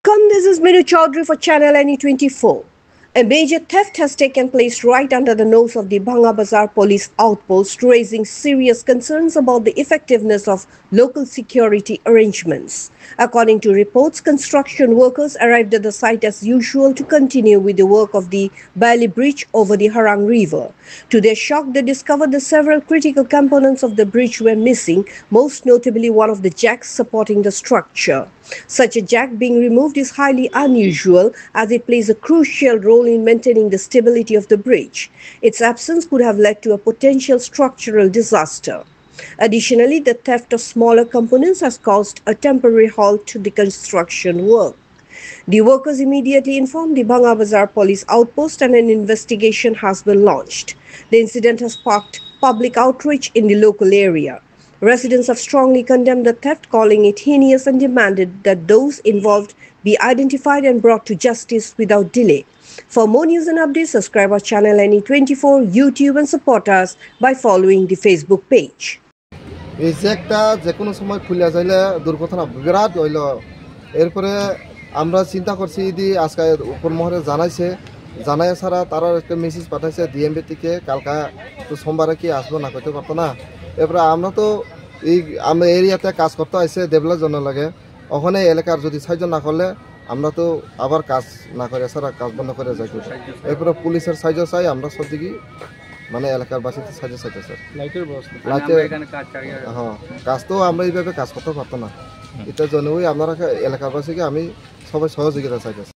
Welcome, this is Minu Chaudhary for Channel NE24. A major theft has taken place right under the nose of the Bhanga Bazar police outpost, raising serious concerns about the effectiveness of local security arrangements. According to reports, construction workers arrived at the site as usual to continue with the work of the Bailey Bridge over the Harang River. To their shock, they discovered that several critical components of the bridge were missing, most notably one of the jacks supporting the structure. Such a jack being removed is highly unusual as it plays a crucial role in maintaining the stability of the bridge. Its absence could have led to a potential structural disaster. Additionally, the theft of smaller components has caused a temporary halt to the construction work. The workers immediately informed the Bhanga Bazar police outpost and an investigation has been launched. The incident has sparked public outrage in the local area. Residents have strongly condemned the theft, calling it heinous and demanded that those involved be identified and brought to justice without delay. For more news and updates, subscribe our channel NE24, YouTube and support us by following the Facebook page. যেকোনো সময় খুলে যাইলে দুর্ঘটনা বিরাট হইল এরপরে আমরা চিন্তা করছি যে আজকে উপর মহলে জানাই ছাড়া তারা একটা মেসেজ পাঠাইছে ডিএমবি থেকে কালকা তো সোমবারে কি আসবো না কইতে পারতো না এরপরে আমরা তো এই আমরা এরিয়াতে কাজ করতে আইছে ডেভেলপের জন্য লাগে ওখানে এলাকার যদি সাহায্য না করলে আমরা তো আবার কাজ না করে ছাড়া কাজ বন্ধ করে যাইতো এরপরে পুলিশের সাহায্য চাই আমরা সব দিকে মানে এলাকার বাসীদের সাহায্য চাইতে স্যার লাইটের ব্যবস্থা হ্যাঁ কাজ তো আমরা এইভাবে কাজ করতে পারতো না এটার জন্যই আপনারা এলাকার বাসীকে আমি সবাই সহযোগিতা চাইতেছি।